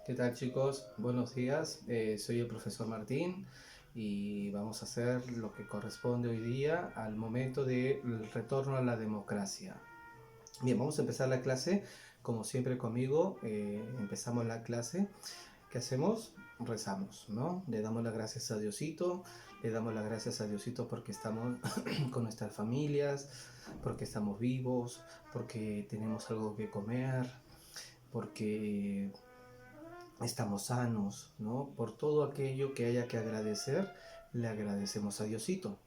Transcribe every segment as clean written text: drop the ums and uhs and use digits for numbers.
¿Qué tal, chicos? Buenos días. Soy el profesor Martín y vamos a hacer lo que corresponde hoy día al momento del retorno a la democracia. Bien, vamos a empezar la clase como siempre conmigo. Empezamos la clase. ¿Qué hacemos? Rezamos, ¿no? Le damos las gracias a Diosito, le damos las gracias a Diosito porque estamos con nuestras familias, porque estamos vivos, porque tenemos algo que comer, porque estamos sanos, ¿no? Por todo aquello que haya que agradecer, le agradecemos a Diosito.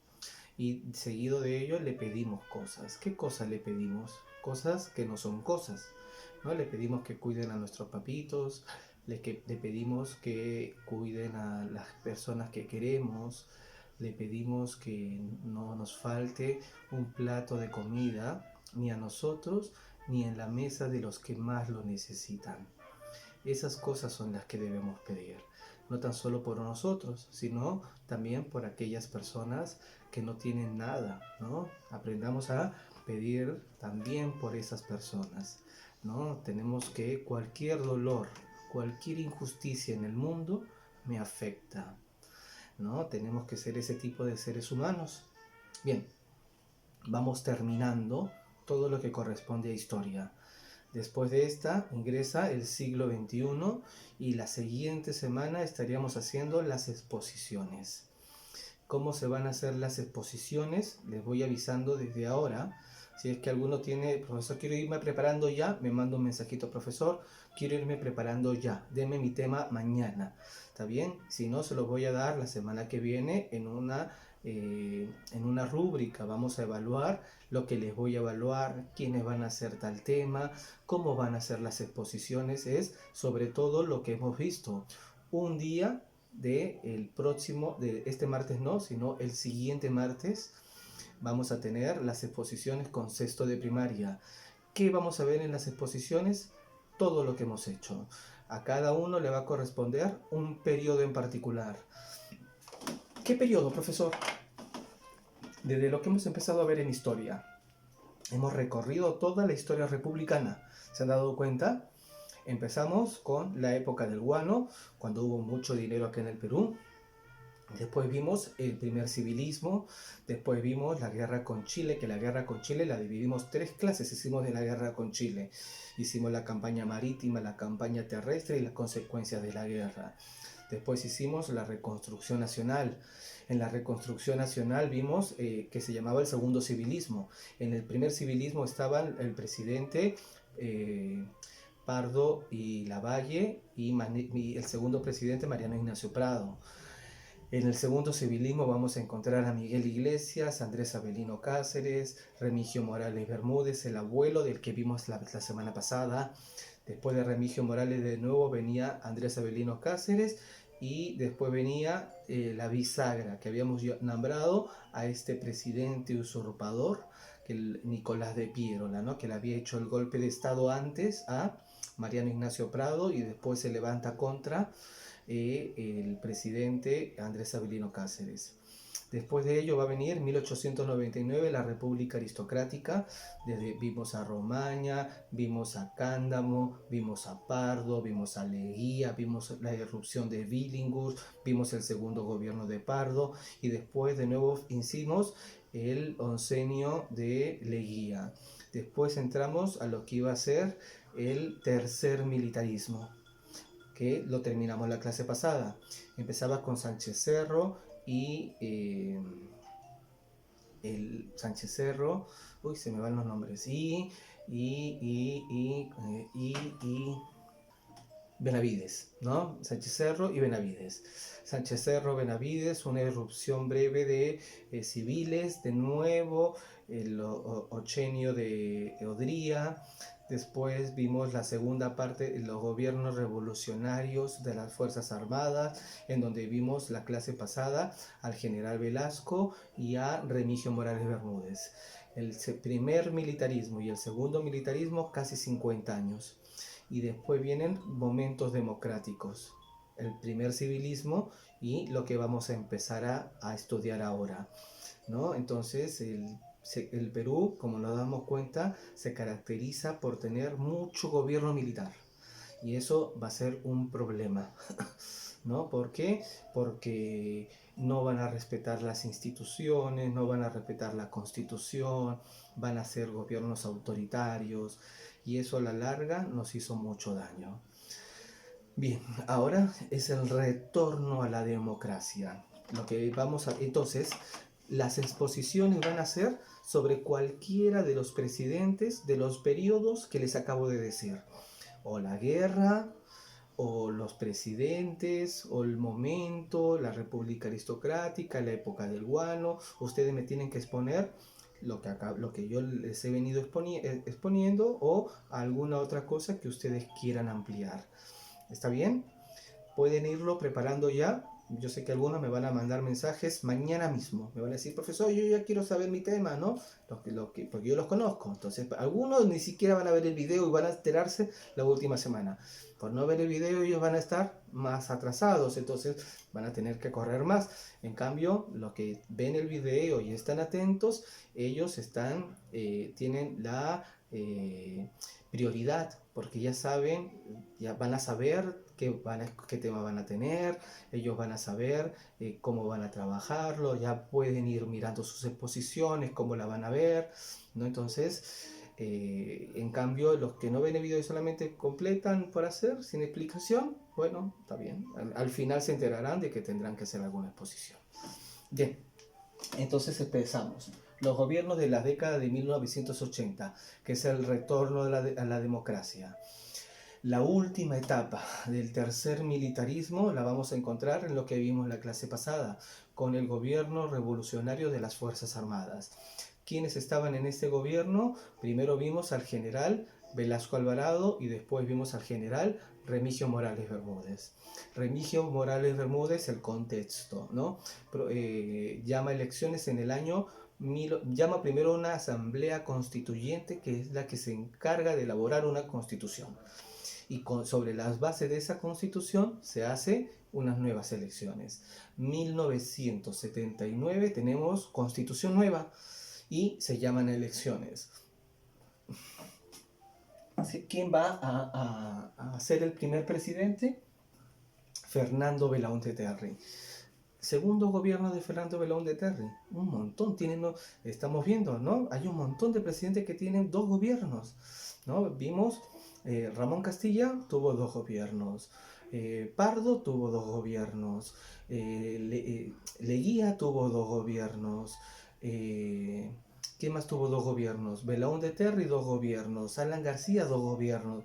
Y seguido de ello le pedimos cosas. ¿Qué cosas le pedimos? Cosas que no son cosas, ¿no? Le pedimos que cuiden a nuestros papitos, le pedimos que cuiden a las personas que queremos, le pedimos que no nos falte un plato de comida, ni a nosotros, ni en la mesa de los que más lo necesitan. Esas cosas son las que debemos pedir, no tan solo por nosotros, sino también por aquellas personas que no tienen nada, ¿no? Aprendamos a pedir también por esas personas, ¿no? Tenemos que cualquier dolor, cualquier injusticia en el mundo me afecta, ¿no? Tenemos que ser ese tipo de seres humanos. Bien, vamos terminando todo lo que corresponde a historia. Después de esta ingresa el siglo XXI y la siguiente semana estaríamos haciendo las exposiciones. ¿Cómo se van a hacer las exposiciones? Les voy avisando desde ahora. Si es que alguno tiene, profesor, quiero irme preparando ya, me manda un mensajito, profesor, quiero irme preparando ya, deme mi tema mañana. ¿Está bien? Si no, se los voy a dar la semana que viene en una rúbrica. Vamos a evaluar lo que les voy a evaluar, quiénes van a hacer tal tema, cómo van a hacer las exposiciones. Es sobre todo lo que hemos visto. Un día de el próximo, de este martes no, sino el siguiente martes, vamos a tener las exposiciones con sexto de primaria. ¿Qué vamos a ver en las exposiciones? Todo lo que hemos hecho. A cada uno le va a corresponder un periodo en particular. ¿Qué periodo, profesor? Desde lo que hemos empezado a ver en historia. Hemos recorrido toda la historia republicana. ¿Se han dado cuenta? Empezamos con la época del guano, cuando hubo mucho dinero acá en el Perú. Después vimos el primer civilismo, después vimos la guerra con Chile, que la guerra con Chile la dividimos tres clases, hicimos de la guerra con Chile. Hicimos la campaña marítima, la campaña terrestre y las consecuencias de la guerra. Después hicimos la reconstrucción nacional. En la reconstrucción nacional vimos que se llamaba el segundo civilismo. En el primer civilismo estaban el presidente Pardo y Lavalle y el segundo presidente Mariano Ignacio Prado. En el segundo civilismo vamos a encontrar a Miguel Iglesias, Andrés Avelino Cáceres, Remigio Morales Bermúdez, el abuelo del que vimos la semana pasada. Después de Remigio Morales de nuevo venía Andrés Avelino Cáceres y después venía la bisagra que habíamos nombrado a este presidente usurpador, que Nicolás de Piérola, ¿no? Que le había hecho el golpe de estado antes a Mariano Ignacio Prado y después se levanta contra el presidente Andrés Avelino Cáceres. Después de ello va a venir 1899, la República Aristocrática. Vimos a Romaña, vimos a Cándamo, vimos a Pardo, vimos a Leguía, vimos la irrupción de Billinghurst, vimos el segundo gobierno de Pardo y después de nuevo hicimos el oncenio de Leguía. Después entramos a lo que iba a ser el tercer militarismo, que lo terminamos la clase pasada. Empezaba con Sánchez Cerro y el Sánchez Cerro, uy, se me van los nombres, y Benavides, ¿no? Sánchez Cerro y Benavides. Sánchez Cerro, Benavides, una irrupción breve de civiles, de nuevo, el ochenio de Odría. Después vimos la segunda parte, los gobiernos revolucionarios de las Fuerzas Armadas, en donde vimos la clase pasada al general Velasco y a Remigio Morales Bermúdez. El primer militarismo y el segundo militarismo, casi 50 años. Y después vienen momentos democráticos, el primer civilismo y lo que vamos a empezar a estudiar ahora, ¿no? Entonces el Perú, como nos damos cuenta, se caracteriza por tener mucho gobierno militar. Y eso va a ser un problema, ¿no? ¿Por qué? Porque no van a respetar las instituciones, no van a respetar la constitución, van a ser gobiernos autoritarios y eso a la larga nos hizo mucho daño. Bien, ahora es el retorno a la democracia. Lo que vamos a, entonces, las exposiciones van a ser sobre cualquiera de los presidentes de los periodos que les acabo de decir. O la guerra, o los presidentes, o el momento, la república aristocrática, la época del guano. Ustedes me tienen que exponer lo que yo les he venido exponiendo o alguna otra cosa que ustedes quieran ampliar. ¿Está bien? Pueden irlo preparando ya. Yo sé que algunos me van a mandar mensajes mañana mismo. Me van a decir, profesor, yo ya quiero saber mi tema, ¿no? Porque yo los conozco. Entonces, algunos ni siquiera van a ver el video y van a enterarse la última semana. Por no ver el video, ellos van a estar más atrasados. Entonces, van a tener que correr más. En cambio, los que ven el video y están atentos, ellos tienen la prioridad, porque ya saben, ya van a saber qué tema van a tener, ellos van a saber cómo van a trabajarlo, ya pueden ir mirando sus exposiciones, cómo la van a ver, ¿no? Entonces, en cambio, los que no ven el video y solamente completan por hacer, sin explicación, bueno, está bien. Al final se enterarán de que tendrán que hacer alguna exposición. Bien, entonces empezamos. Los gobiernos de la década de 1980, que es el retorno a la democracia. La última etapa del tercer militarismo la vamos a encontrar en lo que vimos en la clase pasada, con el gobierno revolucionario de las Fuerzas Armadas. ¿Quiénes estaban en este gobierno? Primero vimos al general Velasco Alvarado y después vimos al general Remigio Morales Bermúdez. Remigio Morales Bermúdez, el contexto, ¿no? Llama elecciones en el año llama primero una asamblea constituyente que es la que se encarga de elaborar una constitución. Y sobre las bases de esa constitución se hace unas nuevas elecciones. 1979 tenemos constitución nueva y se llaman elecciones. ¿Quién va a ser el primer presidente? Fernando Belaúnde Terry. Segundo gobierno de Fernando Belaúnde Terry, un montón estamos viendo, ¿no? Hay un montón de presidentes que tienen dos gobiernos, ¿no? Vimos Ramón Castilla tuvo dos gobiernos, Pardo tuvo dos gobiernos, Leguía tuvo dos gobiernos, ¿quién más tuvo dos gobiernos? Belaúnde Terry dos gobiernos, Alan García dos gobiernos,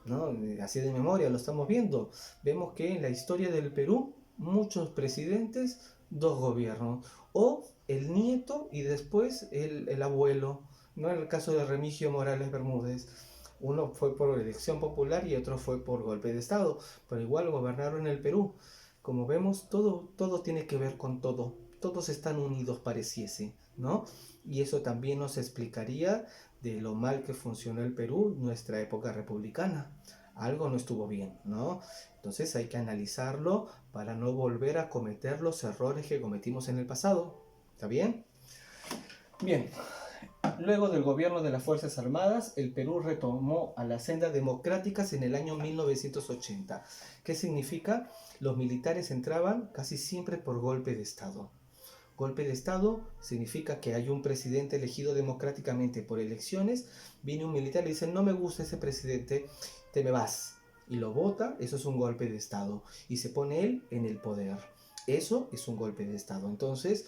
¿no? Así de memoria lo estamos viendo. Vemos que en la historia del Perú muchos presidentes, dos gobiernos, o el nieto y después el abuelo, no en el caso de Remigio Morales Bermúdez. Uno fue por elección popular y otro fue por golpe de estado, pero igual gobernaron el Perú. Como vemos, todo tiene que ver con todo, todos están unidos pareciese, ¿no? Y eso también nos explicaría de lo mal que funcionó el Perú en nuestra época republicana. Algo no estuvo bien, ¿no? Entonces hay que analizarlo para no volver a cometer los errores que cometimos en el pasado. ¿Está bien? Bien. Luego del gobierno de las Fuerzas Armadas, el Perú retomó a las sendas democráticas en el año 1980. ¿Qué significa? Los militares entraban casi siempre por golpe de Estado. Golpe de Estado significa que hay un presidente elegido democráticamente por elecciones, viene un militar y dice, no me gusta ese presidente, te me vas. Y lo vota, eso es un golpe de Estado. Y se pone él en el poder. Eso es un golpe de Estado. Entonces,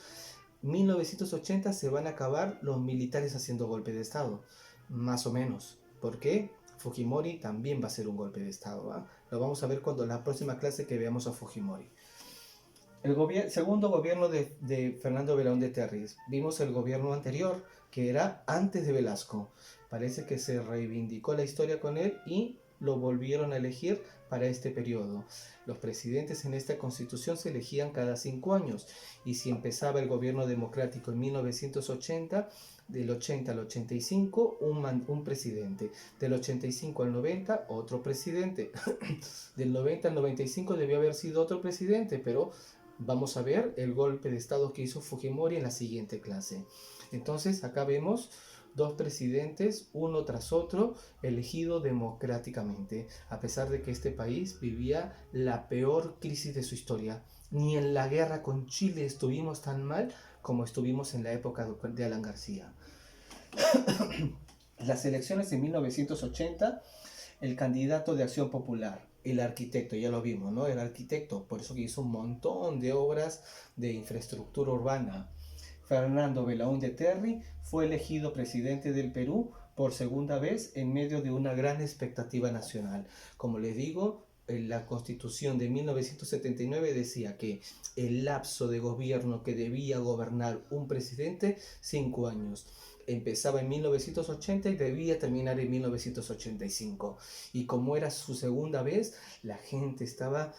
1980 se van a acabar los militares haciendo golpe de Estado. Más o menos. ¿Por qué? Fujimori también va a ser un golpe de Estado. ¿Va? Lo vamos a ver cuando la próxima clase que veamos a Fujimori. El segundo gobierno de Fernando Belaúnde Terry. Vimos el gobierno anterior, que era antes de Velasco. Parece que se reivindicó la historia con él y lo volvieron a elegir para este periodo. Los presidentes en esta constitución se elegían cada 5 años y si empezaba el gobierno democrático en 1980, del 80 al 85 un presidente, del 85 al 90 otro presidente, del 90 al 95 debió haber sido otro presidente, pero vamos a ver el golpe de estado que hizo Fujimori en la siguiente clase. Entonces acá vemos dos presidentes, uno tras otro, elegidos democráticamente, a pesar de que este país vivía la peor crisis de su historia. Ni en la guerra con Chile estuvimos tan mal como estuvimos en la época de Alan García. Las elecciones de 1980, el candidato de Acción Popular, el arquitecto, ya lo vimos, ¿no? El arquitecto, por eso que hizo un montón de obras de infraestructura urbana. Fernando Belaúnde Terry fue elegido presidente del Perú por segunda vez en medio de una gran expectativa nacional. Como les digo, la Constitución de 1979 decía que el lapso de gobierno que debía gobernar un presidente, 5 años. Empezaba en 1980 y debía terminar en 1985. Y como era su segunda vez, la gente estaba: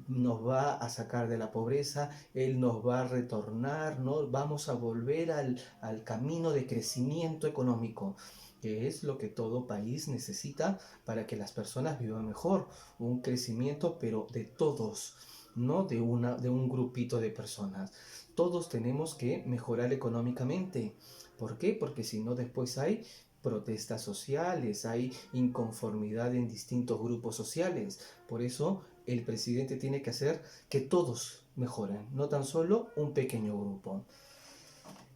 nos va a sacar de la pobreza, Él nos va a retornar, ¿no? Vamos a volver al camino de crecimiento económico, que es lo que todo país necesita para que las personas vivan mejor. Un crecimiento, pero de todos, no de un grupito de personas. Todos tenemos que mejorar económicamente. ¿Por qué? Porque si no, después hay protestas sociales, hay inconformidad en distintos grupos sociales. Por eso el presidente tiene que hacer que todos mejoren, no tan solo un pequeño grupo.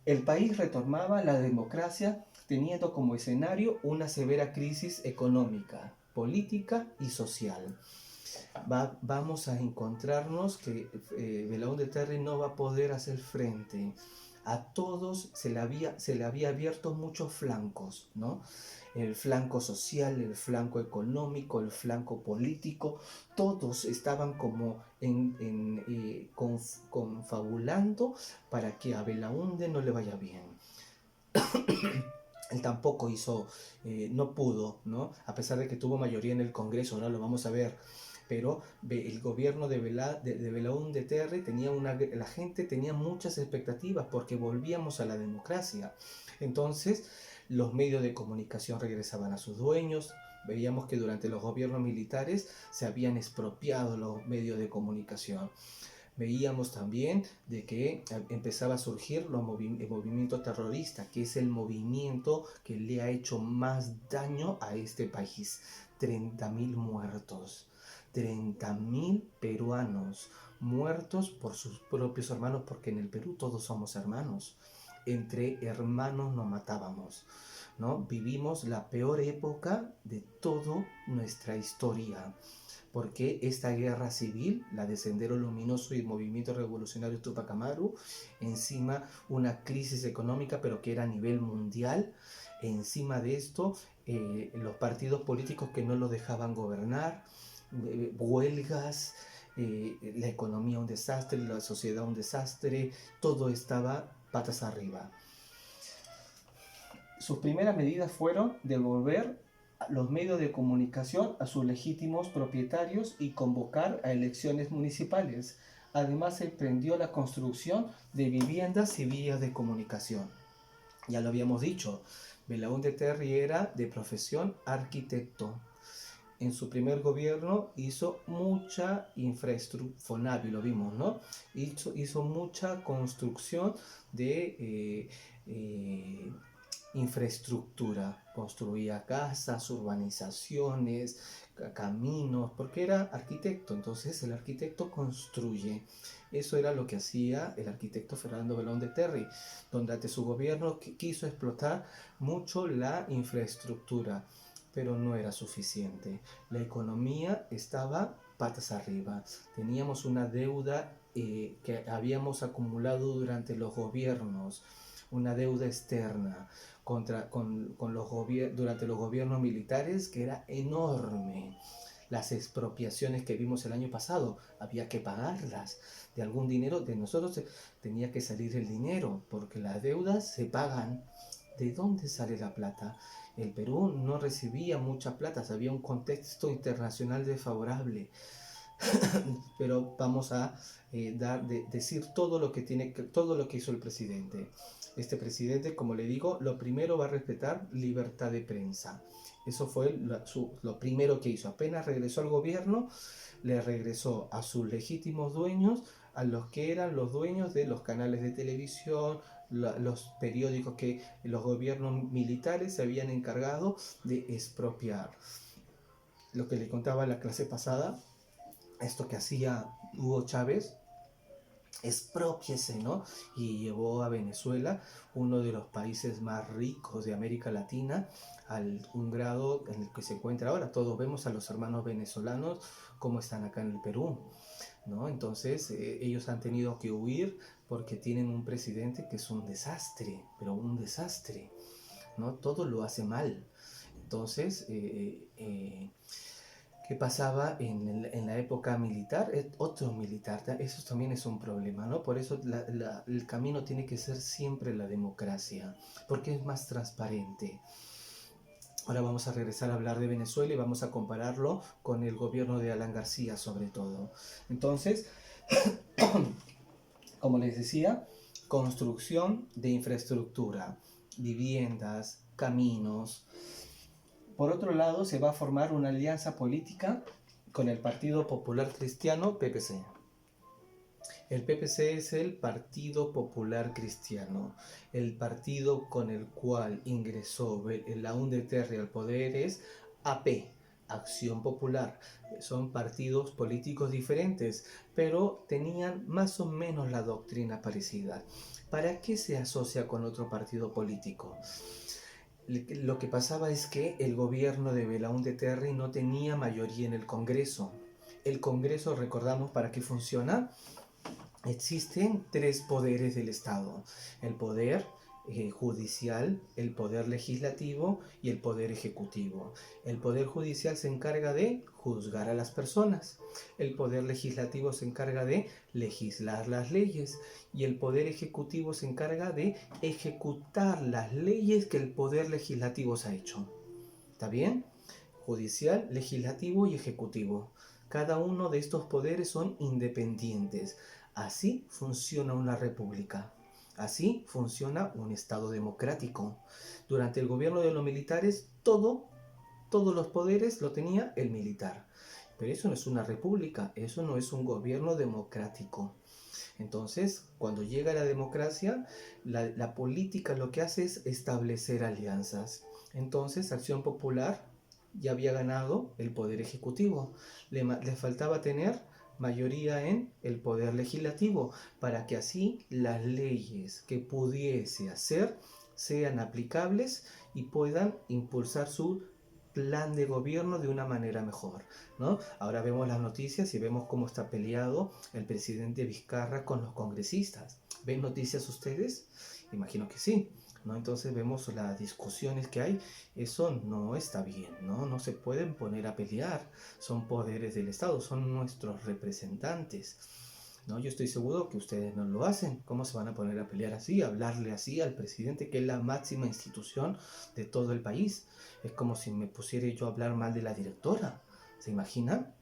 El país retomaba la democracia teniendo como escenario una severa crisis económica, política y social. Vamos a encontrarnos que Belaúnde Terry no va a poder hacer frente. A todos se le había abierto muchos flancos, ¿no? El flanco social, el flanco económico, el flanco político, todos estaban como confabulando para que a Belaúnde no le vaya bien. Él tampoco no pudo, ¿no? A pesar de que tuvo mayoría en el Congreso, ¿no? Lo vamos a ver. Pero el gobierno de Belaúnde Terry la gente tenía muchas expectativas porque volvíamos a la democracia. Entonces, los medios de comunicación regresaban a sus dueños. Veíamos que durante los gobiernos militares se habían expropiado los medios de comunicación. Veíamos también de que empezaba a surgir el movimiento terrorista, que es el movimiento que le ha hecho más daño a este país. 30.000 muertos. 30.000 peruanos muertos por sus propios hermanos, porque en el Perú todos somos hermanos. Entre hermanos nos matábamos, ¿no? Vivimos la peor época de toda nuestra historia, porque esta guerra civil, la de Sendero Luminoso y el movimiento revolucionario Tupac Amaru, encima una crisis económica, pero que era a nivel mundial. Encima de esto, los partidos políticos que no lo dejaban gobernar, huelgas, la economía un desastre, la sociedad un desastre, todo estaba patas arriba. Sus primeras medidas fueron devolver los medios de comunicación a sus legítimos propietarios y convocar a elecciones municipales. Además, emprendió la construcción de viviendas y vías de comunicación. Ya lo habíamos dicho, Belaúnde Terry era de profesión arquitecto. En su primer gobierno hizo mucha infraestructura, Fonavi lo vimos, ¿no? Hizo mucha construcción de infraestructura, construía casas, urbanizaciones, caminos, porque era arquitecto. Entonces el arquitecto construye. Eso era lo que hacía el arquitecto Fernando Belaúnde Terry, donde ante su gobierno quiso explotar mucho la infraestructura, pero no era suficiente. La economía estaba patas arriba. Teníamos una deuda que habíamos acumulado durante los gobiernos, una deuda externa durante los gobiernos militares, que era enorme. Las expropiaciones que vimos el año pasado, había que pagarlas. De algún dinero, de nosotros tenía que salir el dinero, porque las deudas se pagan. ¿De dónde sale la plata? El Perú no recibía mucha plata, había un contexto internacional desfavorable. Pero vamos a decir todo lo que hizo el presidente. Este presidente, como le digo, lo primero va a respetar libertad de prensa. Eso fue lo primero que hizo. Apenas regresó al gobierno, le regresó a sus legítimos dueños, a los que eran los dueños de los canales de televisión, los periódicos que los gobiernos militares se habían encargado de expropiar. Lo que le contaba la clase pasada, esto que hacía Hugo Chávez, expropiese, ¿no? Y llevó a Venezuela, uno de los países más ricos de América Latina, a un grado en el que se encuentra ahora. Todos vemos a los hermanos venezolanos como están acá en el Perú, ¿no? Entonces ellos han tenido que huir porque tienen un presidente que es un desastre, pero un desastre, ¿no? Todo lo hace mal. Entonces, ¿qué pasaba en la época militar? Otro militar, eso también es un problema, ¿no? Por eso el camino tiene que ser siempre la democracia, porque es más transparente. Ahora vamos a regresar a hablar de Venezuela y vamos a compararlo con el gobierno de Alan García sobre todo. Entonces, como les decía, construcción de infraestructura, viviendas, caminos. Por otro lado, se va a formar una alianza política con el Partido Popular Cristiano, PPC. El PPC es el Partido Popular Cristiano. El partido con el cual ingresó la UNDTR al poder es AP, Acción Popular. Son partidos políticos diferentes, pero tenían más o menos la doctrina parecida. ¿Para qué se asocia con otro partido político? Lo que pasaba es que el gobierno de Belaúnde Terry no tenía mayoría en el Congreso. El Congreso, recordamos para qué funciona. Existen tres poderes del Estado: el poder judicial, el poder legislativo y el poder ejecutivo. El poder judicial se encarga de juzgar a las personas, el poder legislativo se encarga de legislar las leyes y el poder ejecutivo se encarga de ejecutar las leyes que el poder legislativo se ha hecho. ¿Está bien? Judicial, legislativo y ejecutivo. Cada uno de estos poderes son independientes. Así funciona una república. Así funciona un Estado democrático. Durante el gobierno de los militares, todos los poderes lo tenía el militar. Pero eso no es una república, eso no es un gobierno democrático. Entonces, cuando llega la democracia, la política lo que hace es establecer alianzas. Entonces, Acción Popular ya había ganado el poder ejecutivo. Le faltaba tener mayoría en el poder legislativo para que así las leyes que pudiese hacer sean aplicables y puedan impulsar su plan de gobierno de una manera mejor, ¿no? Ahora vemos las noticias y vemos cómo está peleado el presidente Vizcarra con los congresistas. ¿Ven noticias ustedes? Imagino que sí, ¿no? Entonces vemos las discusiones que hay. Eso no está bien, ¿no? No se pueden poner a pelear. Son poderes del Estado, son nuestros representantes, ¿no? Yo estoy seguro que ustedes no lo hacen. ¿Cómo se van a poner a pelear así, a hablarle así al presidente, que es la máxima institución de todo el país? Es como si me pusiera yo a hablar mal de la directora. ¿Se imaginan?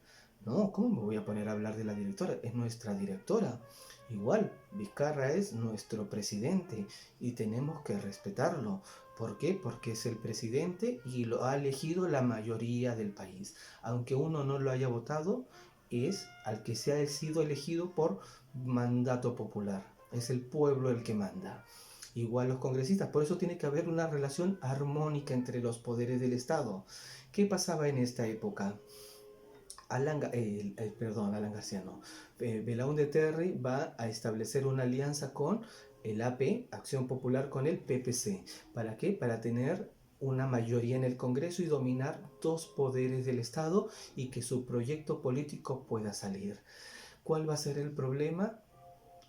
No, ¿cómo me voy a poner a hablar de la directora? Es nuestra directora. Igual, Vizcarra es nuestro presidente y tenemos que respetarlo. ¿Por qué? Porque es el presidente y lo ha elegido la mayoría del país. Aunque uno no lo haya votado, es al que se ha sido elegido por mandato popular. Es el pueblo el que manda. Igual los congresistas, por eso tiene que haber una relación armónica entre los poderes del Estado. ¿Qué pasaba en esta época? Alan García no. Belaúnde Terry va a establecer una alianza con el AP, Acción Popular, con el PPC. ¿Para qué? Para tener una mayoría en el Congreso y dominar dos poderes del Estado y que su proyecto político pueda salir. ¿Cuál va a ser el problema?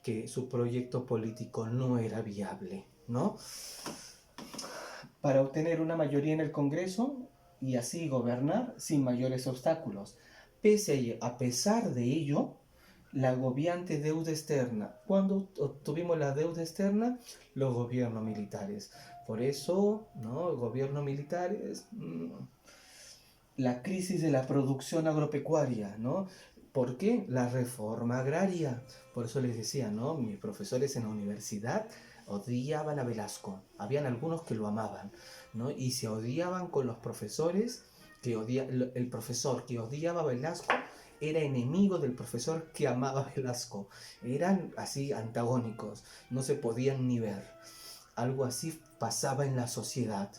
Que su proyecto político no era viable, ¿no? Para obtener una mayoría en el Congreso y así gobernar sin mayores obstáculos. A pesar de ello, la agobiante deuda externa. ¿Cuándo obtuvimos la deuda externa? Los gobiernos militares. Por eso, ¿no? Gobiernos militares, la crisis de la producción agropecuaria, ¿no? ¿Por qué? La reforma agraria. Por eso les decía, ¿no? Mis profesores en la universidad odiaban a Velasco. Habían algunos que lo amaban, ¿no? Y se odiaban con los profesores, el profesor que odiaba a Velasco era enemigo del profesor que amaba a Velasco. Eran así antagónicos, no se podían ni ver. Algo así pasaba en la sociedad,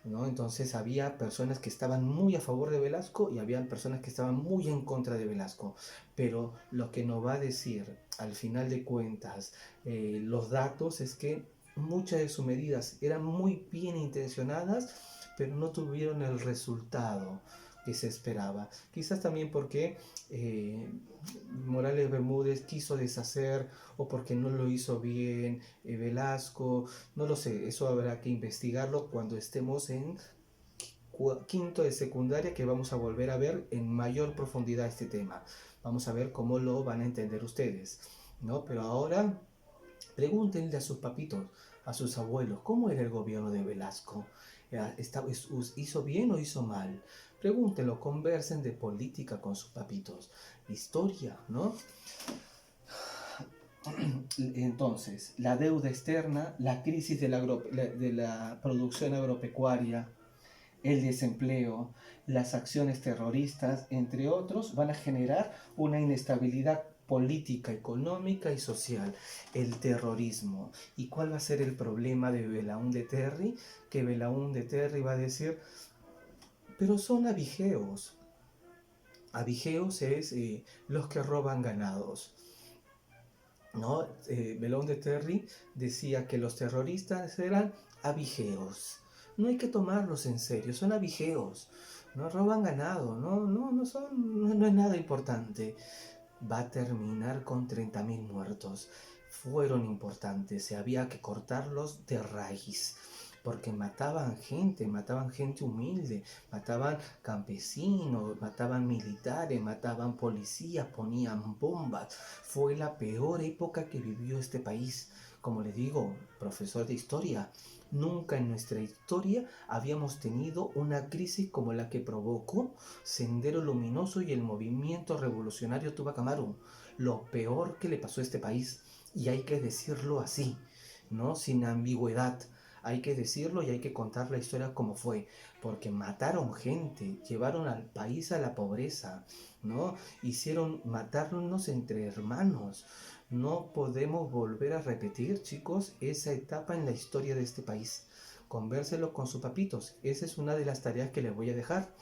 ¿no? Entonces había personas que estaban muy a favor de Velasco y había personas que estaban muy en contra de Velasco. Pero lo que nos va a decir al final de cuentas los datos es que muchas de sus medidas eran muy bien intencionadas, pero no tuvieron el resultado que se esperaba. Quizás también porque Morales Bermúdez quiso deshacer o porque no lo hizo bien Velasco, no lo sé, eso habrá que investigarlo cuando estemos en quinto de secundaria, que vamos a volver a ver en mayor profundidad este tema. Vamos a ver cómo lo van a entender ustedes, ¿no? Pero ahora pregúntenle a sus papitos, a sus abuelos, ¿cómo era el gobierno de Velasco? ¿Hizo bien o hizo mal? Pregúntenlo, conversen de política con sus papitos. Historia, ¿no? Entonces, la deuda externa, la crisis de la producción agropecuaria, el desempleo, las acciones terroristas, entre otros, van a generar una inestabilidad política, económica y social, el terrorismo. ¿Y cuál va a ser el problema de Belaúnde Terry? Que Belaúnde Terry va a decir, pero son abigeos. Abigeos es los que roban ganados, ¿no? Belaúnde Terry decía que los terroristas eran abigeos. No hay que tomarlos en serio, son abigeos, no roban ganado, no es nada importante. Va a terminar con 30.000 muertos. Fueron importantes, se había que cortarlos de raíz, porque mataban gente humilde, mataban campesinos, mataban militares, mataban policías, ponían bombas. Fue la peor época que vivió este país. Como le digo, profesor de historia, nunca en nuestra historia habíamos tenido una crisis como la que provocó Sendero Luminoso y el movimiento revolucionario Tupac Amaru. Lo peor que le pasó a este país. Y hay que decirlo así, ¿no? Sin ambigüedad. Hay que decirlo y hay que contar la historia como fue. Porque mataron gente, llevaron al país a la pobreza, ¿no? Hicieron matarnos entre hermanos. No podemos volver a repetir, chicos, esa etapa en la historia de este país. Convérselo con sus papitos. Esa es una de las tareas que les voy a dejar.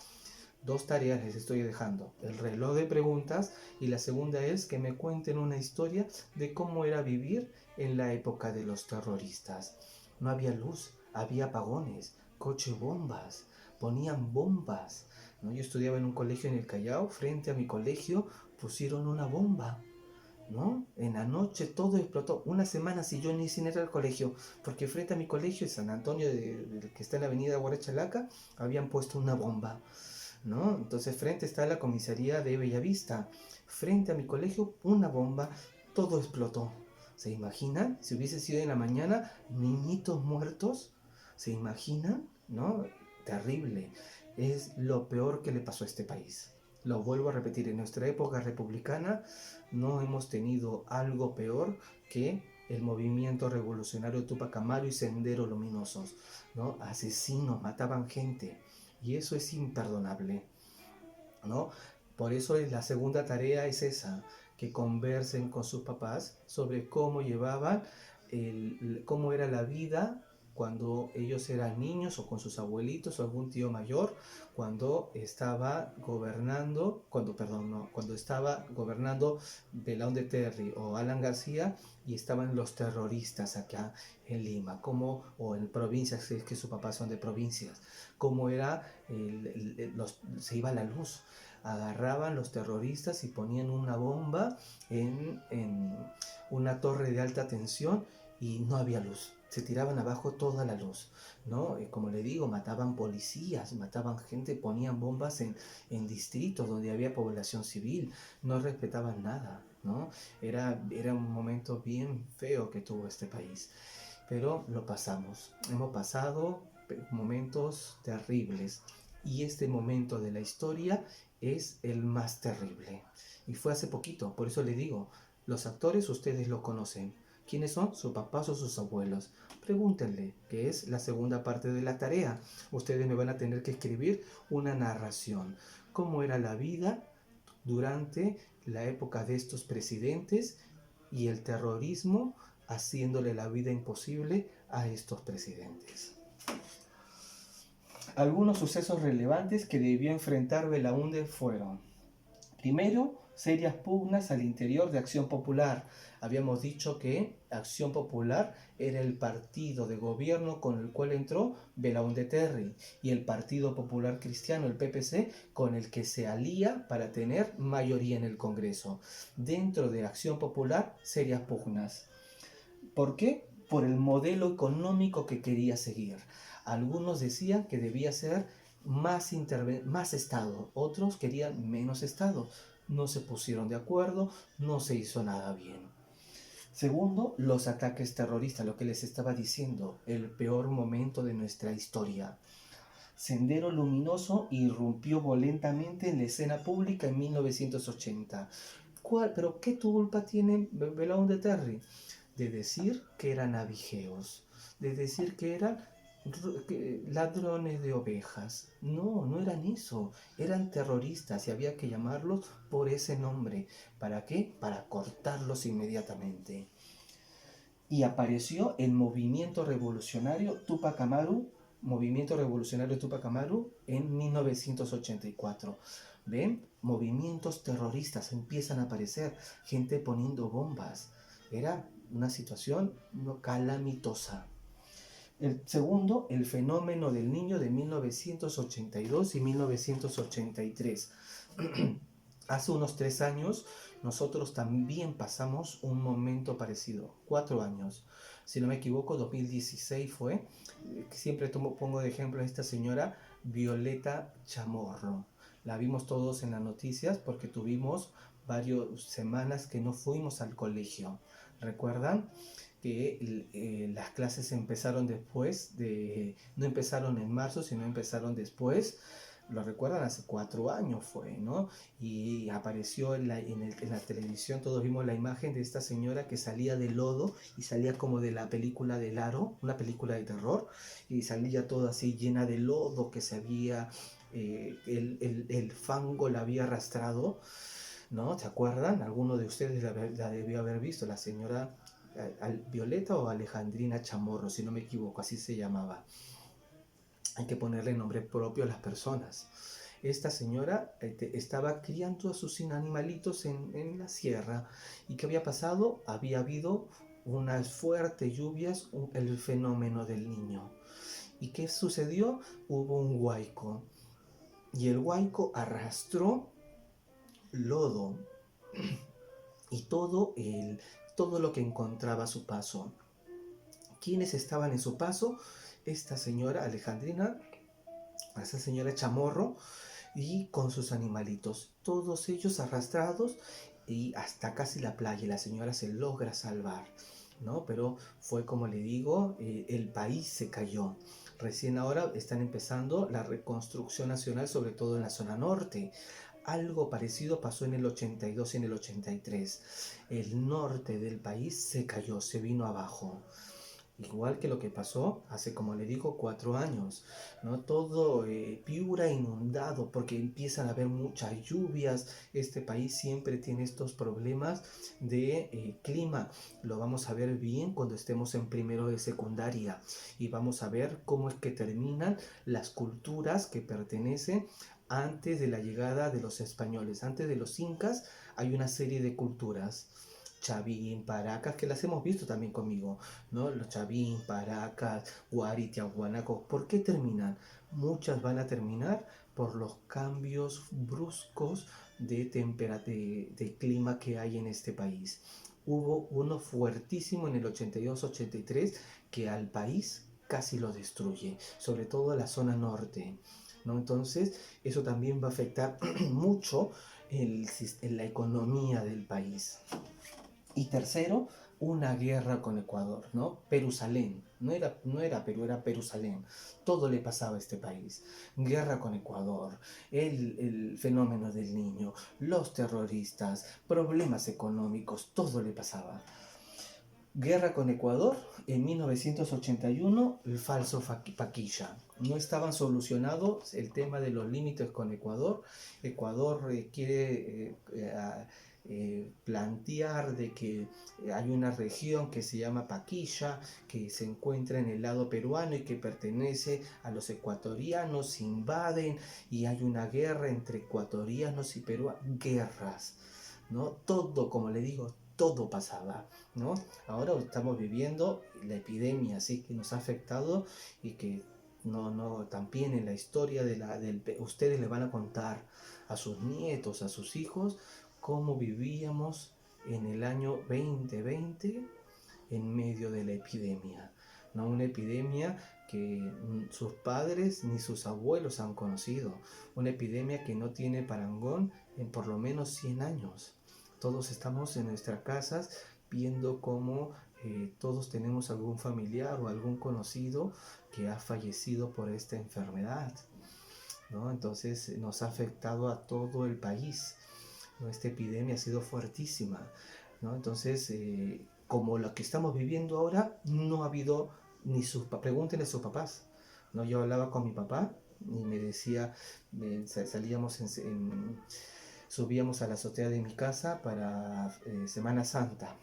Dos tareas les estoy dejando. El reloj de preguntas y la segunda es que me cuenten una historia de cómo era vivir en la época de los terroristas. No había luz, había apagones, coche bombas, ponían bombas, ¿no? Yo estudiaba en un colegio en el Callao, frente a mi colegio pusieron una bomba, ¿no? En la noche todo explotó. Una semana si yo ni sin ir al colegio, porque frente a mi colegio en San Antonio, que está en la avenida Guarachalaca, habían puesto una bomba, ¿no? Entonces frente está la comisaría de Bellavista. Frente a mi colegio una bomba, todo explotó. ¿Se imaginan? Si hubiese sido en la mañana, niñitos muertos. ¿Se imaginan? ¿No? Terrible. Es lo peor que le pasó a este país. Lo vuelvo a repetir, en nuestra época republicana no hemos tenido algo peor que el movimiento revolucionario Tupac Amaru y Sendero Luminosos, ¿no? Asesinos, mataban gente. Y eso es imperdonable, ¿no? Por eso la segunda tarea es esa, que conversen con sus papás sobre cómo llevaban, cómo era la vida cuando ellos eran niños o con sus abuelitos o algún tío mayor, cuando estaba gobernando, perdón, no, cuando estaba gobernando Belaúnde Terry o Alan García y estaban los terroristas acá en Lima, o en provincias, si es que sus papás son de provincias, cómo era, se iba la luz. Agarraban los terroristas y ponían una bomba en una torre de alta tensión y no había luz. Se tiraban abajo toda la luz, ¿no? Como le digo, mataban policías, mataban gente, ponían bombas en distritos donde había población civil, no respetaban nada, ¿no? Era un momento bien feo que tuvo este país, pero lo pasamos. Hemos pasado momentos terribles y este momento de la historia es el más terrible. Y fue hace poquito, por eso le digo, los actores ustedes los conocen. ¿Quiénes son? Sus papás o sus abuelos. Pregúntenle, que es la segunda parte de la tarea. Ustedes me van a tener que escribir una narración. ¿Cómo era la vida durante la época de estos presidentes y el terrorismo haciéndole la vida imposible a estos presidentes. Algunos sucesos relevantes que debió enfrentar Belaúnde fueron: primero, serias pugnas al interior de Acción Popular. Habíamos dicho que Acción Popular era el partido de gobierno con el cual entró Belaúnde Terry, y el Partido Popular Cristiano, el PPC, con el que se alía para tener mayoría en el Congreso. Dentro de Acción Popular, serias pugnas. ¿Por qué? Por el modelo económico que quería seguir. Algunos decían que debía ser más Estado, otros querían menos Estado. No se pusieron de acuerdo, no se hizo nada bien. Segundo, los ataques terroristas, lo que les estaba diciendo, el peor momento de nuestra historia. Sendero Luminoso irrumpió violentamente en la escena pública en 1980. ¿Pero qué culpa tiene Belaúnde Terry? De decir que eran abigeos, de decir que eran ladrones de ovejas. No, no eran eso, eran terroristas y había que llamarlos por ese nombre. ¿Para qué? Para cortarlos inmediatamente. Y apareció el movimiento revolucionario Tupac Amaru en 1984. ¿Ven? Movimientos terroristas empiezan a aparecer, gente poniendo bombas. Era una situación calamitosa. El segundo, el fenómeno del niño de 1982 y 1983. Hace unos 3 años nosotros también pasamos un momento parecido, 4 años. Si no me equivoco, 2016 fue. Siempre pongo de ejemplo a esta señora Violeta Chamorro. La vimos todos en las noticias porque tuvimos varias semanas que no fuimos al colegio. ¿Recuerdan? Que las clases empezaron después, no empezaron en marzo, sino empezaron después. Lo recuerdan, hace 4 años fue, ¿no? Y apareció en la televisión, todos vimos la imagen de esta señora que salía de lodo y salía como de la película del Aro, una película de terror, y salía todo así llena de lodo que se había, el fango la había arrastrado, ¿no? ¿Se acuerdan? Alguno de ustedes la debió haber visto, la señora Violeta o Alejandrina Chamorro, si no me equivoco, así se llamaba. Hay que ponerle nombre propio a las personas. Esta señora estaba criando a sus animalitos en la sierra. ¿Y qué había pasado? Había habido unas fuertes lluvias, el fenómeno del niño. ¿Y qué sucedió? Hubo un huaico. Y el huaico arrastró lodo y todo lo que encontraba a su paso. ¿Quiénes estaban en su paso? Esta señora Alejandrina, esa señora Chamorro, y con sus animalitos, todos ellos arrastrados y hasta casi la playa. La señora se logra salvar, ¿no? Pero fue como le digo, el país se cayó. Recién ahora están empezando la reconstrucción nacional, sobre todo en la zona norte. Algo parecido pasó en el 82 y en el 83. El norte del país se cayó, se vino abajo. Igual que lo que pasó hace, como le digo, 4 años, ¿no? Todo Piura inundado porque empiezan a haber muchas lluvias. Este país siempre tiene estos problemas de clima. Lo vamos a ver bien cuando estemos en primero de secundaria y vamos a ver cómo es que terminan las culturas que pertenecen antes de la llegada de los españoles. Antes de los incas hay una serie de culturas. Chavín, Paracas, que las hemos visto también conmigo, ¿no? Los Chavín, Paracas, Huari, Tiahuanaco, ¿por qué terminan? Muchas van a terminar por los cambios bruscos de clima que hay en este país. Hubo uno fuertísimo en el 82-83 que al país casi lo destruye, sobre todo a la zona norte, ¿no? Entonces, eso también va a afectar mucho en la economía del país. Y tercero, una guerra con Ecuador, ¿no? Perusalén, no era Perú, era Perusalén. Todo le pasaba a este país. Guerra con Ecuador, el fenómeno del niño, los terroristas, problemas económicos, todo le pasaba. Guerra con Ecuador, en 1981, el falso Paquilla. No estaban solucionados el tema de los límites con Ecuador. Ecuador quiere plantear de que hay una región que se llama Paquilla, que se encuentra en el lado peruano y que pertenece a los ecuatorianos, se invaden y hay una guerra entre ecuatorianos y peruanos, guerras, ¿no? Todo, como le digo, todo pasaba, ¿no? Ahora estamos viviendo la epidemia, así que nos ha afectado y que también en la historia ustedes le van a contar a sus nietos, a sus hijos, cómo vivíamos en el año 2020 en medio de la epidemia, ¿no? Una epidemia que sus padres ni sus abuelos han conocido, una epidemia que no tiene parangón en por lo menos 100 años. Todos estamos en nuestras casas viendo cómo todos tenemos algún familiar o algún conocido que ha fallecido por esta enfermedad, ¿no? Entonces nos ha afectado a todo el país, ¿no? Esta epidemia ha sido fuertísima, ¿no? Entonces, como lo que estamos viviendo ahora, no ha habido ni pregúntenle a sus papás, ¿no? Yo hablaba con mi papá y me decía, salíamos subíamos a la azotea de mi casa para Semana Santa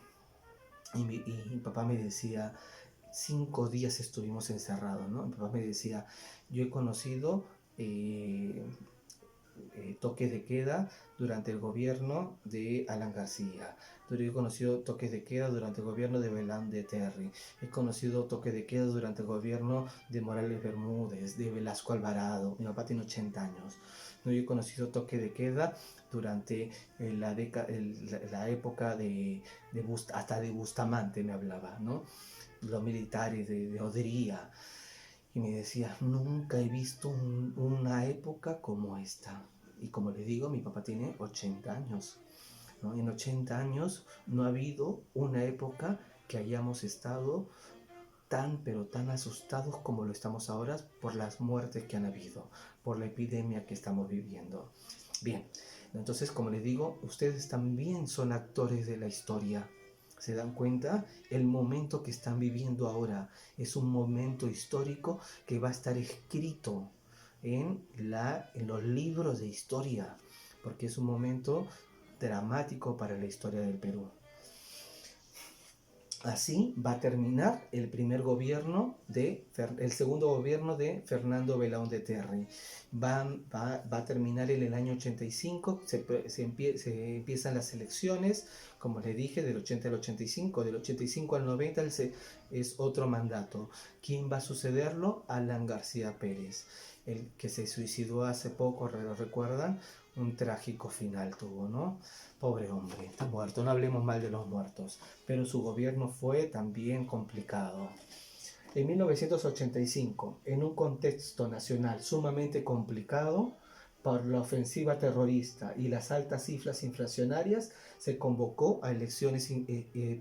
y mi papá me decía, 5 días estuvimos encerrados, ¿no? Mi papá me decía, yo he conocido toques de queda durante el gobierno de Alan García. Yo he conocido toques de queda durante el gobierno de Belaúnde Terry. He conocido toques de queda durante el gobierno de Morales Bermúdez, de Velasco Alvarado. Mi papá tiene 80 años. Yo he conocido toque de queda durante la época hasta de Bustamante me hablaba, ¿no? Los militares de Odría. Y me decía, nunca he visto una época como esta. Y como les digo, mi papá tiene 80 años, ¿no? En 80 años no ha habido una época que hayamos estado pero tan asustados como lo estamos ahora por las muertes que han habido, por la epidemia que estamos viviendo. Bien, entonces como les digo, ustedes también son actores de la historia. ¿Se dan cuenta? El momento que están viviendo ahora es un momento histórico que va a estar escrito en los libros de historia, porque es un momento dramático para la historia del Perú. Así va a terminar el segundo gobierno de Fernando Belaúnde Terry. Va a terminar en el año 85, se empiezan las elecciones, como les dije, del 80 al 85, del 85 al 90 es otro mandato. ¿Quién va a sucederlo? Alan García Pérez, el que se suicidó hace poco, ¿lo recuerdan? Un trágico final tuvo, ¿no? Pobre hombre, está muerto, no hablemos mal de los muertos, pero su gobierno fue también complicado. En 1985, en un contexto nacional sumamente complicado por la ofensiva terrorista y las altas cifras inflacionarias, se convocó a elecciones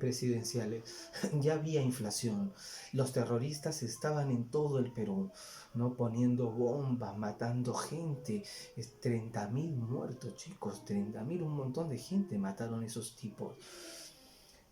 presidenciales. Ya había inflación, los terroristas estaban en todo el Perú, ¿no? Poniendo bombas, matando gente, 30.000 muertos, chicos, 30.000, un montón de gente mataron esos tipos.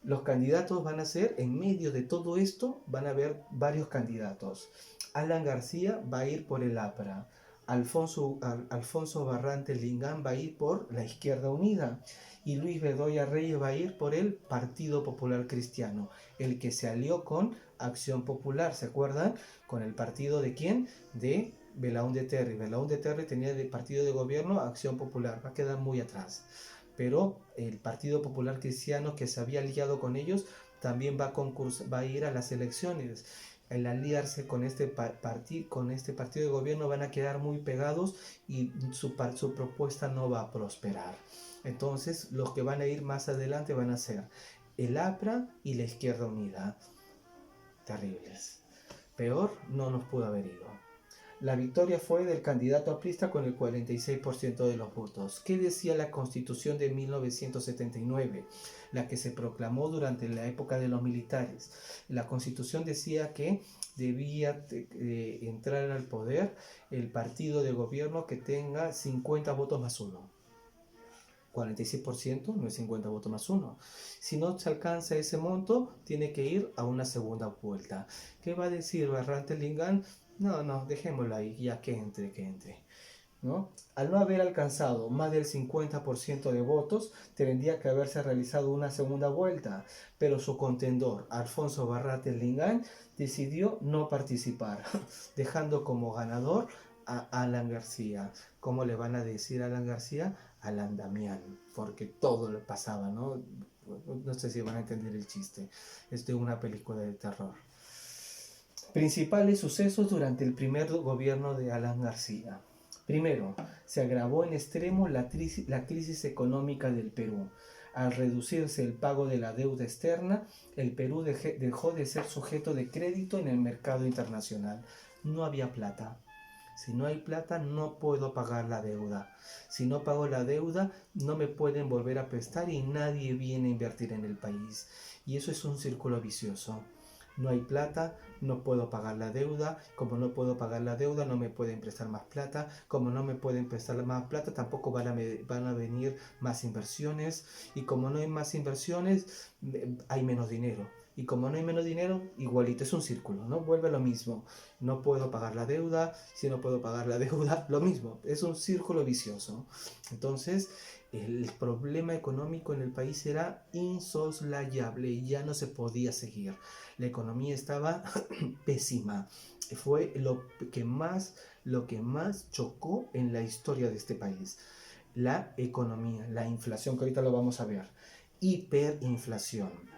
Los candidatos van a ser, en medio de todo esto, van a haber varios candidatos. Alan García va a ir por el APRA. Alfonso Barrantes Lingán va a ir por la Izquierda Unida. Y Luis Bedoya Reyes va a ir por el Partido Popular Cristiano, el que se alió con Acción Popular, ¿se acuerdan? Con el partido de quién? De Belaúnde Terry. Belaúnde Terry tenía de partido de gobierno Acción Popular, va a quedar muy atrás. Pero el Partido Popular Cristiano, que se había aliado con ellos, también va a ir a las elecciones. Al aliarse con este partido de gobierno van a quedar muy pegados y su propuesta no va a prosperar. Entonces los que van a ir más adelante van a ser el APRA y la Izquierda Unida. Terribles. Peor no nos pudo haber ido. La victoria fue del candidato aprista con el 46% de los votos. ¿Qué decía la Constitución de 1979? La que se proclamó durante la época de los militares. La Constitución decía que debía entrar al poder el partido de gobierno que tenga 50 votos más uno. 46% no es 50 votos más uno. Si no se alcanza ese monto, tiene que ir a una segunda vuelta. ¿Qué va a decir Barrantes Lingán? No, dejémoslo ahí, ya que entre. ¿No? Al no haber alcanzado más del 50% de votos, tendría que haberse realizado una segunda vuelta, pero su contendor, Alfonso Barrantes Lingán, decidió no participar, dejando como ganador a Alan García. ¿Cómo le van a decir a Alan García? Alan Damián, porque todo le pasaba, ¿no? No sé si van a entender el chiste. Es de una película de terror. Principales sucesos durante el primer gobierno de Alan García. Primero, se agravó en extremo la crisis económica del Perú. Al reducirse el pago de la deuda externa, el Perú dejó de ser sujeto de crédito en el mercado internacional. No había plata. Si no hay plata, no puedo pagar la deuda. Si no pago la deuda, no me pueden volver a prestar y nadie viene a invertir en el país. Y eso es un círculo vicioso. No hay plata, no puedo pagar la deuda. Como no puedo pagar la deuda, no me pueden prestar más plata. Como no me pueden prestar más plata, tampoco van a venir más inversiones. Y como no hay más inversiones, hay menos dinero. Y como no hay menos dinero, igualito, es un círculo, ¿no? Vuelve lo mismo. No puedo pagar la deuda, si no puedo pagar la deuda, lo mismo. Es un círculo vicioso. Entonces, el problema económico en el país era insoslayable y ya no se podía seguir. La economía estaba pésima. Fue lo que más chocó en la historia de este país. La economía, la inflación, que ahorita lo vamos a ver. Hiperinflación.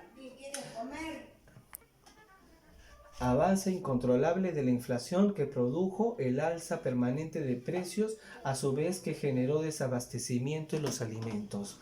Avance incontrolable de la inflación que produjo el alza permanente de precios, a su vez que generó desabastecimiento en los alimentos.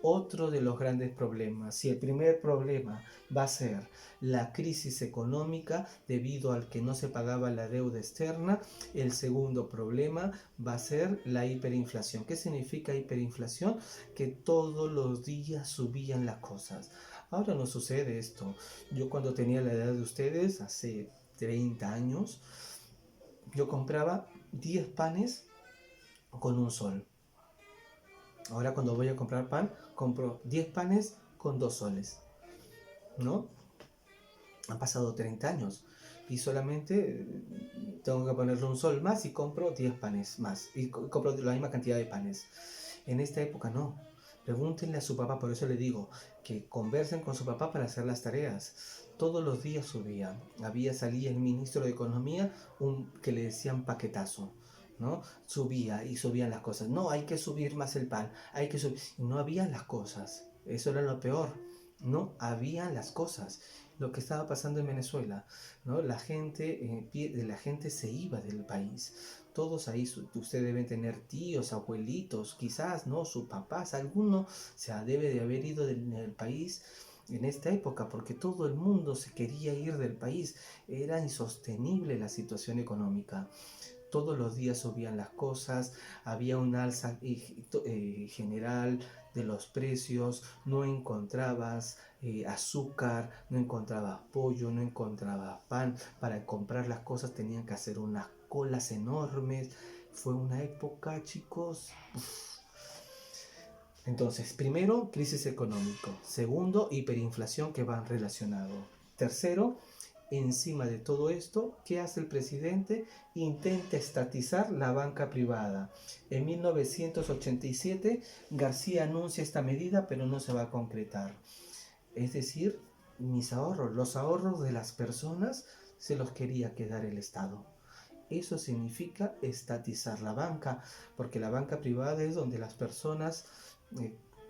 Otro de los grandes problemas. Si el primer problema va a ser la crisis económica debido al que no se pagaba la deuda externa, el segundo problema va a ser la hiperinflación. ¿Qué significa hiperinflación? Que todos los días subían las cosas. Ahora no sucede esto. Yo cuando tenía la edad de ustedes, hace 30 años, yo compraba 10 panes con un sol. Ahora cuando voy a comprar pan, compro 10 panes con 2 soles. ¿No? Han pasado 30 años y solamente tengo que ponerle un sol más y compro 10 panes más. Y compro la misma cantidad de panes. En esta época no. Pregúntenle a su papá, por eso le digo que conversen con su papá para hacer las tareas. Todos los días subía. Salía el ministro de Economía que le decían paquetazo, ¿no? Subía y subían las cosas. No, hay que subir más el pan, hay que subir. No había las cosas. Eso era lo peor. No había las cosas. Lo que estaba pasando en Venezuela, ¿no? La gente se iba del país. Todos ahí, ustedes deben tener tíos, abuelitos, quizás, ¿no? Sus papás, alguno debe de haber ido del país en esta época, porque todo el mundo se quería ir del país. Era insostenible la situación económica. Todos los días subían las cosas, había un alza general de los precios, no encontrabas azúcar, no encontrabas pollo, no encontrabas pan. Para comprar las cosas tenían que hacer unas colas enormes. Fue una época, chicos. Entonces, primero, crisis económica. Segundo, hiperinflación, que van relacionados. Tercero, encima de todo esto, ¿qué hace el presidente? Intenta estatizar la banca privada. En 1987, García anuncia esta medida, pero no se va a concretar. Es decir, los ahorros de las personas se los quería quedar el Estado. Eso significa estatizar la banca, porque la banca privada es donde las personas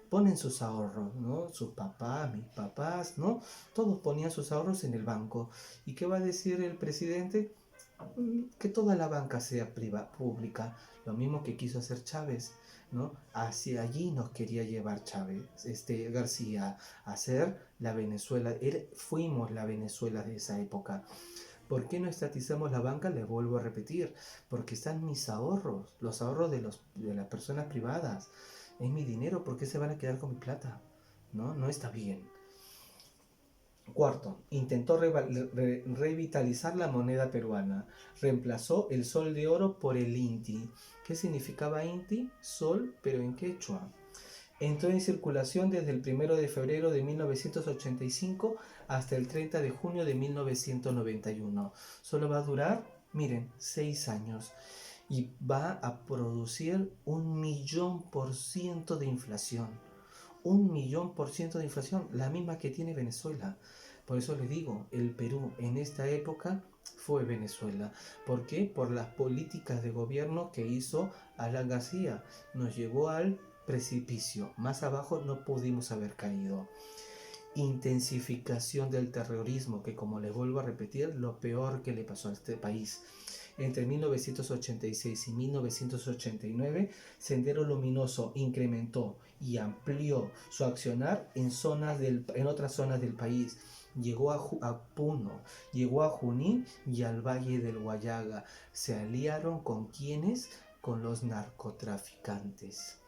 ponen sus ahorros, ¿no? Sus papás, mis papás, ¿no? Todos ponían sus ahorros en el banco. ¿Y qué va a decir el presidente? Que toda la banca sea pública, lo mismo que quiso hacer Chávez, ¿no? Hacia allí nos quería llevar Chávez, García, a hacer la Venezuela. Fuimos la Venezuela de esa época. ¿Por qué no estatizamos la banca? Les vuelvo a repetir, porque están mis ahorros, los ahorros de las personas privadas. Es mi dinero, ¿por qué se van a quedar con mi plata? No está bien. Cuarto, intentó revitalizar la moneda peruana. Reemplazó el sol de oro por el inti. ¿Qué significaba inti? Sol, pero en quechua. Entró en circulación desde el 1 de febrero de 1985 hasta el 30 de junio de 1991. Solo va a durar, miren, 6 años. Y va a producir 1.000.000% de inflación. 1.000.000% de inflación, la misma que tiene Venezuela. Por eso les digo, el Perú en esta época fue Venezuela. ¿Por qué? Por las políticas de gobierno que hizo Alan García. Nos llevó al precipicio. Más abajo no pudimos haber caído. Intensificación del terrorismo, que como les vuelvo a repetir, lo peor que le pasó a este país. Entre 1986 y 1989, Sendero Luminoso incrementó y amplió su accionar en otras zonas del país. Llegó a Puno, llegó a Junín y al Valle del Guayaga. Se aliaron con quienes, con los narcotraficantes,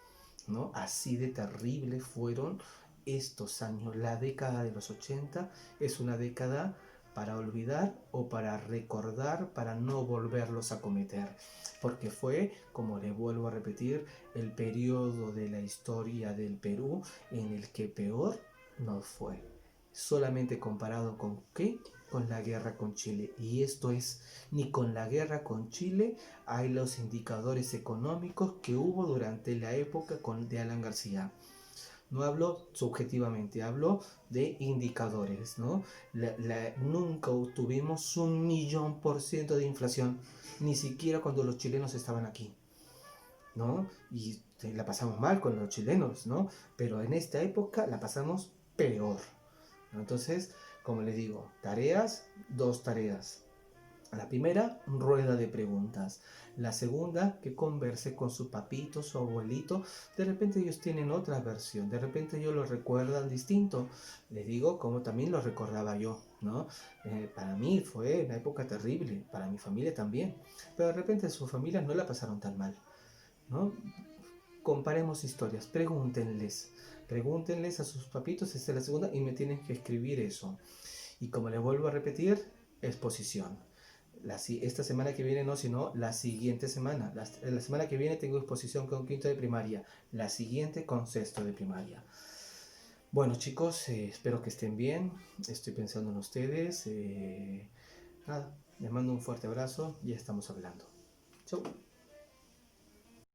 ¿no? Así de terrible fueron estos años. La década de los 80 es una década para olvidar o para recordar, para no volverlos a cometer, porque fue, como les vuelvo a repetir, el periodo de la historia del Perú en el que peor nos fue, solamente comparado con ¿qué? Con la guerra con Chile. Y esto es, ni con la guerra con Chile hay los indicadores económicos que hubo durante la época de Alan García. No hablo subjetivamente, hablo de indicadores, ¿no? Nunca tuvimos 1.000.000% de inflación, ni siquiera cuando los chilenos estaban aquí, ¿no? Y la pasamos mal con los chilenos, ¿no? Pero en esta época la pasamos peor, ¿no? Entonces, como les digo, tareas, 2 tareas. La primera, rueda de preguntas. La segunda, que converse con su papito, su abuelito. De repente ellos tienen otra versión, de repente ellos lo recuerdan distinto. Les digo como también lo recordaba yo, ¿no? Para mí fue una época terrible, para mi familia también. Pero de repente sus familias no la pasaron tan mal, ¿no? Comparemos historias, pregúntenles a sus papitos, esta es la segunda, y me tienen que escribir eso. Y como les vuelvo a repetir, exposición. Esta semana que viene no, sino la siguiente semana. La semana que viene tengo exposición con quinto de primaria, la siguiente con sexto de primaria. Bueno chicos, espero que estén bien, estoy pensando en ustedes. Nada, les mando un fuerte abrazo y ya estamos hablando. Chau.